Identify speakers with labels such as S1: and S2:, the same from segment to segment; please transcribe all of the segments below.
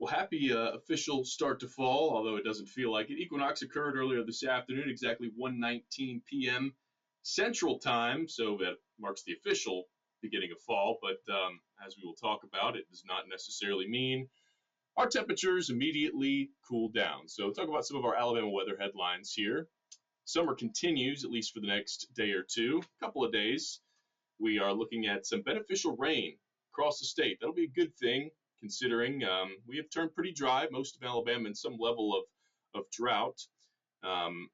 S1: Well, happy official start to fall, although it doesn't feel like it. Equinox occurred earlier this afternoon, exactly 1:19 p.m. Central Time, so that marks the official beginning of fall. But as we will talk about, it does not necessarily mean our temperatures immediately cool down. So, talk about some of our Alabama weather headlines here. Summer continues, at least for the next day or two, couple of days. We are looking at some beneficial rain across the state. That'll be a good thing considering we have turned pretty dry, most of Alabama in some level of drought,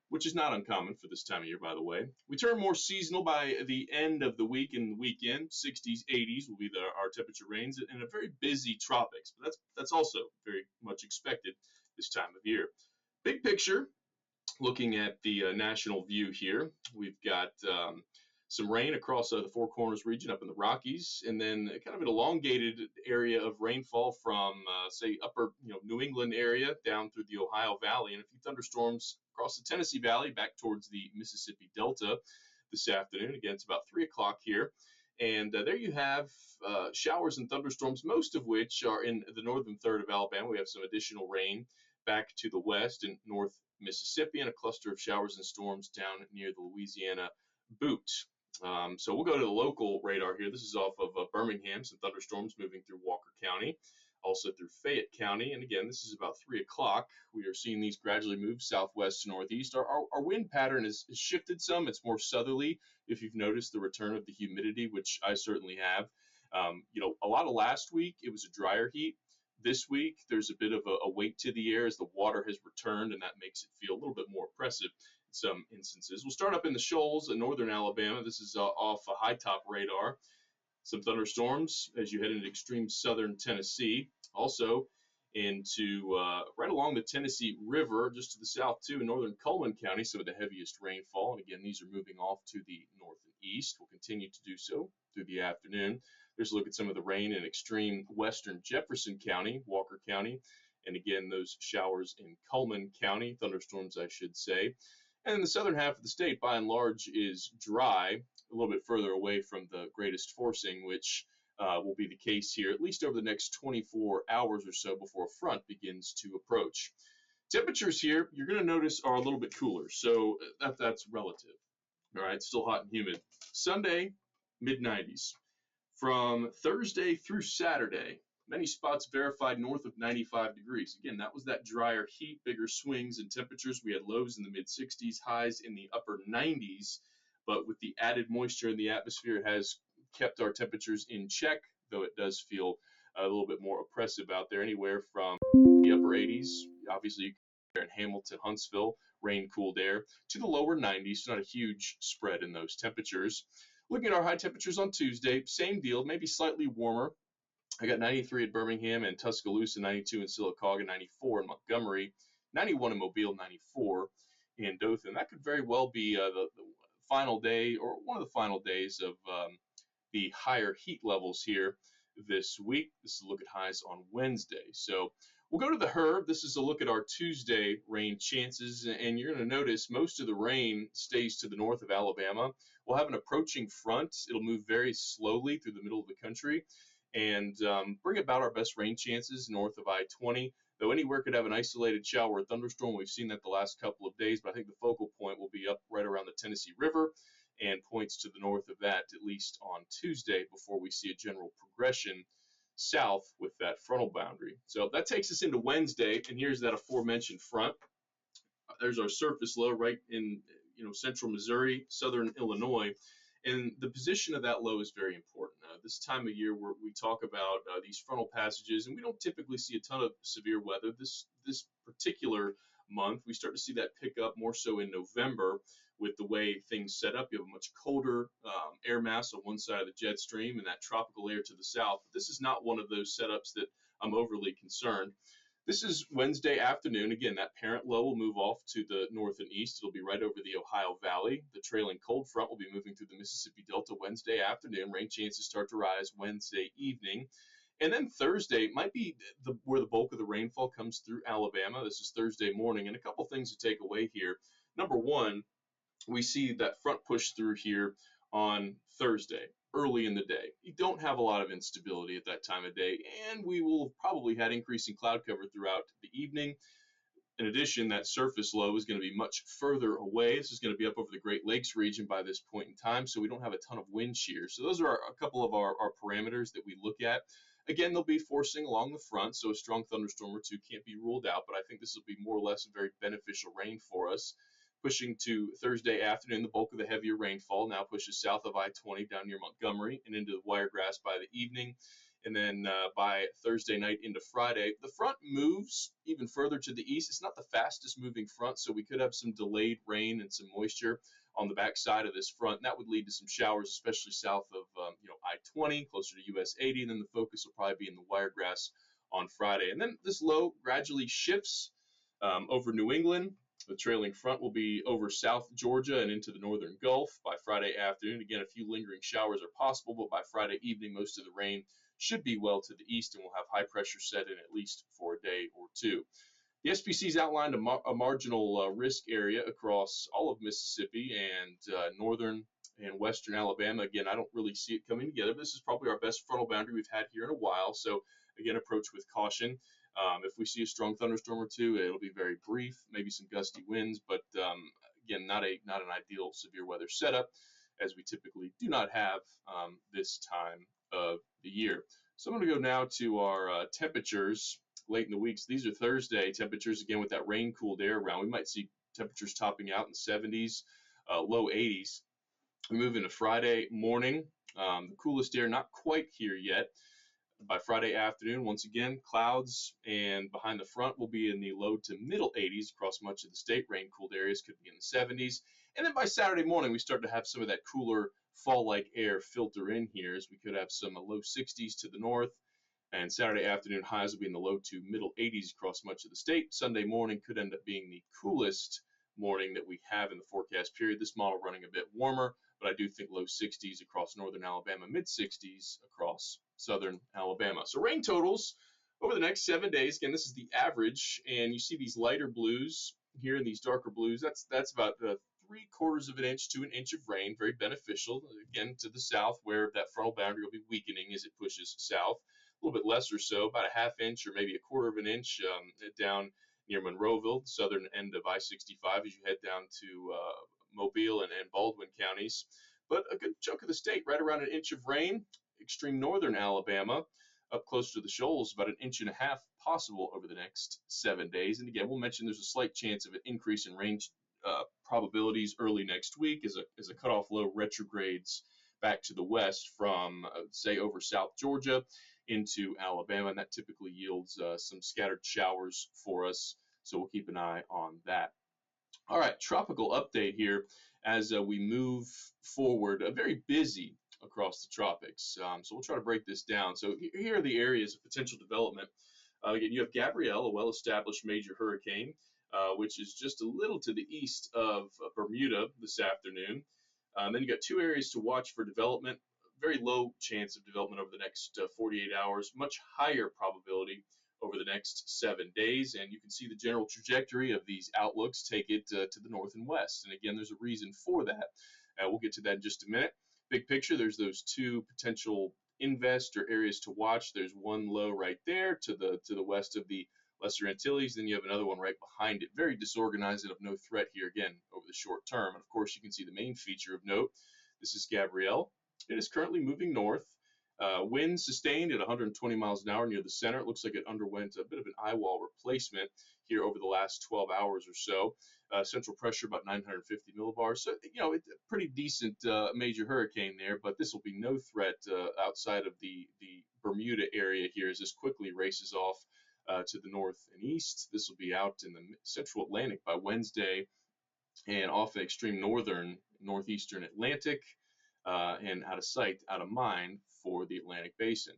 S1: which is not uncommon for this time of year, by the way. We turn more seasonal by the end of the week and the weekend. 60s, 80s will be our temperature range, and a very busy tropics. But that's also very much expected this time of year. Big picture, looking at the national view here, we've got some rain across the Four Corners region up in the Rockies, and then kind of an elongated area of rainfall from, say, upper New England area down through the Ohio Valley, and a few thunderstorms across the Tennessee Valley back towards the Mississippi Delta this afternoon. Again, it's about 3 o'clock here. And there you have showers and thunderstorms, most of which are in the northern third of Alabama. We have some additional rain back to the west and north Mississippi, and a cluster of showers and storms down near the Louisiana boot. So we'll go to the local radar here. This is off of Birmingham, some thunderstorms moving through Walker County, also through Fayette County. And again, this is about 3 o'clock. We are seeing these gradually move southwest to northeast. Our wind pattern is shifted some. It's more southerly, if you've noticed the return of the humidity, which I certainly have. A lot of last week, it was a drier heat. This week, there's a bit of a weight to the air as the water has returned, and that makes it feel a little bit more oppressive in some instances. We'll start up in the shoals in northern Alabama. This is off a high top radar. Some thunderstorms as you head into extreme southern Tennessee. Also into right along the Tennessee River, just to the south too, in northern Cullman County, some of the heaviest rainfall. And again, these are moving off to the north and east. We'll continue to do so through the afternoon. There's a look at some of the rain in extreme western Jefferson County, Walker County, and again, those showers in Cullman County, thunderstorms, I should say. And the southern half of the state, by and large, is dry, a little bit further away from the greatest forcing, which will be the case here, at least over the next 24 hours or so before a front begins to approach. Temperatures here, you're going to notice, are a little bit cooler, so that's relative. All right, still hot and humid. Sunday, mid-90s. From Thursday through Saturday, many spots verified north of 95 degrees. Again, that was that drier heat, bigger swings in temperatures. We had lows in the mid-60s, highs in the upper 90s. But with the added moisture in the atmosphere, it has kept our temperatures in check, though it does feel a little bit more oppressive out there, anywhere from the upper 80s. Obviously, you can in Hamilton, Huntsville, rain, cooled air, to the lower 90s. So not a huge spread in those temperatures. Looking at our high temperatures on Tuesday, same deal, maybe slightly warmer. I got 93 at Birmingham and Tuscaloosa, 92 in Sylacauga, 94 in Montgomery, 91 in Mobile, 94 in Dothan. That could very well be the final day or one of the final days of the higher heat levels here this week. This is a look at highs on Wednesday. So we'll go to the HERB. This is a look at our Tuesday rain chances, and you're going to notice most of the rain stays to the north of Alabama. We'll have an approaching front. It'll move very slowly through the middle of the country and bring about our best rain chances north of I-20. Though anywhere could have an isolated shower or thunderstorm. We've seen that the last couple of days, but I think the focal point will be up right around the Tennessee River and points to the north of that, at least on Tuesday, before we see a general progression south with that frontal boundary. So that takes us into Wednesday, and here's that aforementioned front. There's our surface low right in central Missouri, southern Illinois, and the position of that low is very important. This time of year where we talk about these frontal passages, and we don't typically see a ton of severe weather. This particular month, we start to see that pick up more so in November with the way things set up. You have a much colder air mass on one side of the jet stream and that tropical air to the south. But this is not one of those setups that I'm overly concerned. This is Wednesday afternoon. Again, that parent low will move off to the north and east. It'll be right over the Ohio Valley. The trailing cold front will be moving through the Mississippi Delta Wednesday afternoon. Rain chances start to rise Wednesday evening. And then Thursday might be where the bulk of the rainfall comes through Alabama. This is Thursday morning. And a couple things to take away here. Number one, we see that front push through here on Thursday, early in the day. You don't have a lot of instability at that time of day, and we will probably have increasing cloud cover throughout the evening. In addition, that surface low is going to be much further away. This is going to be up over the Great Lakes region by this point in time, so we don't have a ton of wind shear. So those are a couple of our parameters that we look at. Again, they'll be forcing along the front, so a strong thunderstorm or two can't be ruled out, but I think this will be more or less a very beneficial rain for us. Pushing to Thursday afternoon, the bulk of the heavier rainfall now pushes south of I-20 down near Montgomery and into the Wiregrass by the evening. And then by Thursday night into Friday, the front moves even further to the east. It's not the fastest moving front, so we could have some delayed rain and some moisture on the backside of this front. And that would lead to some showers, especially south of I-20, closer to US 80. And then the focus will probably be in the Wiregrass on Friday. And then this low gradually shifts over New England. The trailing front will be over South Georgia and into the northern Gulf by Friday afternoon. Again, a few lingering showers are possible, but by Friday evening, most of the rain should be well to the east, and we'll have high pressure set in at least for a day or two. The SPC's outlined a marginal risk area across all of Mississippi and northern and western Alabama. Again, I don't really see it coming together. This is probably our best frontal boundary we've had here in a while. So again, approach with caution. If we see a strong thunderstorm or two, it'll be very brief, maybe some gusty winds, but again, not an ideal severe weather setup, as we typically do not have this time of the year. So I'm going to go now to our temperatures late in the weeks. These are Thursday temperatures, again, with that rain cooled air around. We might see temperatures topping out in the 70s, low 80s. We move into Friday morning. The coolest air not quite here yet. By Friday afternoon, once again, clouds, and behind the front will be in the low to middle 80s across much of the state. Rain-cooled areas could be in the 70s. And then by Saturday morning, we start to have some of that cooler fall-like air filter in here, as we could have some low 60s to the north. And Saturday afternoon highs will be in the low to middle 80s across much of the state. Sunday morning could end up being the coolest morning that we have in the forecast period. This model running a bit warmer, but I do think low 60s across northern Alabama, mid 60s across southern Alabama. So rain totals over the next 7 days. Again, this is the average, and you see these lighter blues here and these darker blues. That's about 3/4 of an inch to an inch of rain. Very beneficial, again, to the south, where that frontal boundary will be weakening as it pushes south. A little bit less or so, about a half inch or maybe 1/4 of an inch down near Monroeville, the southern end of I-65, as you head down to Mobile and Baldwin counties. But a good chunk of the state, right around an inch of rain. Extreme northern Alabama, up close to the shoals, about an inch and a half possible over the next 7 days. And again, we'll mention there's a slight chance of an increase in rain probabilities early next week as a cutoff low retrogrades back to the west from, say, over South Georgia into Alabama, and that typically yields some scattered showers for us, so we'll keep an eye on that. All right, tropical update here as we move forward. Very busy across the tropics, so we'll try to break this down. So here are the areas of potential development. Again, you have Gabrielle, a well-established major hurricane, which is just a little to the east of Bermuda this afternoon. Then you got two areas to watch for development. Very low chance of development over the next 48 hours, much higher probability over the next 7 days. And you can see the general trajectory of these outlooks take it to the north and west. And again, there's a reason for that. We'll get to that in just a minute. Big picture, there's those two potential invest or areas to watch. There's one low right there to the west of the Lesser Antilles. Then you have another one right behind it. Very disorganized and of no threat here again over the short term. And of course, you can see the main feature of note. This is Gabrielle. It is currently moving north. Wind sustained at 120 miles an hour near the center. It looks like it underwent a bit of an eye wall replacement here over the last 12 hours or so. Central pressure about 950 millibars. So, it's a pretty decent major hurricane there, but this will be no threat outside of the Bermuda area here as this quickly races off to the north and east. This will be out in the central Atlantic by Wednesday and off the extreme northeastern Atlantic. And out of sight, out of mind for the Atlantic Basin.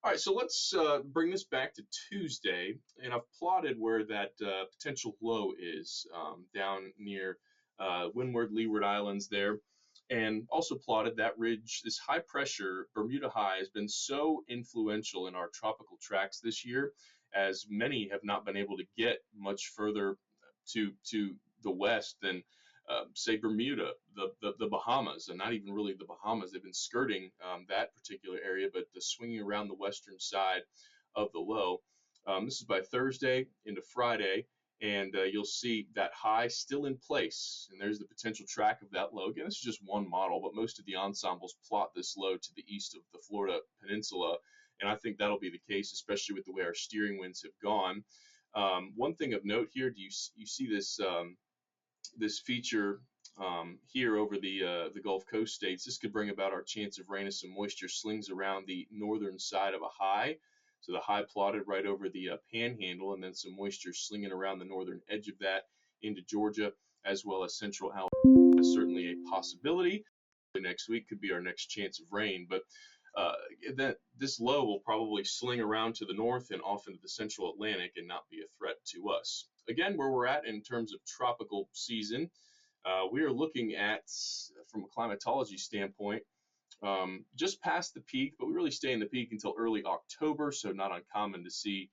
S1: All right, so let's bring this back to Tuesday, and I've plotted where that potential low is down near Windward, Leeward Islands there, and also plotted that ridge. This high pressure Bermuda high has been so influential in our tropical tracks this year, as many have not been able to get much further to the west than say Bermuda, the Bahamas, and not even really the Bahamas. They've been skirting that particular area, but the swinging around the western side of the low. This is by Thursday into Friday, and you'll see that high still in place. And there's the potential track of that low. Again, this is just one model, but most of the ensembles plot this low to the east of the Florida Peninsula, and I think that'll be the case, especially with the way our steering winds have gone. One thing of note here, you see this this feature here over the Gulf Coast states? This could bring about our chance of rain as some moisture slings around the northern side of a high. So the high plotted right over the panhandle, and then some moisture slinging around the northern edge of that into Georgia, as well as central Alabama. That's certainly a possibility. Next week could be our next chance of rain, but uh, that this low will probably sling around to the north and off into the central Atlantic and not be a threat to us. Again, where we're at in terms of tropical season, we are looking at, from a climatology standpoint, just past the peak, but we really stay in the peak until early October, so not uncommon to see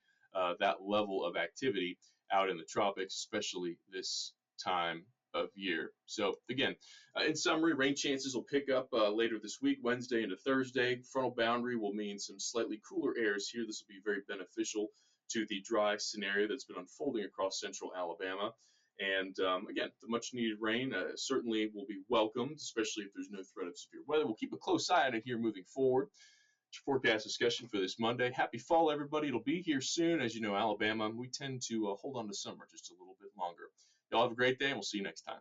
S1: that level of activity out in the tropics, especially this time of year. So again, in summary, rain chances will pick up later this week, Wednesday into Thursday. Frontal boundary will mean some slightly cooler airs here. This will be very beneficial to the dry scenario that's been unfolding across central Alabama. And again, the much needed rain certainly will be welcomed, especially if there's no threat of severe weather. We'll keep a close eye on it here moving forward. Forecast discussion for this Monday. Happy fall, everybody. It'll be here soon. As you know, Alabama, we tend to hold on to summer just a little bit longer. Y'all have a great day, and we'll see you next time.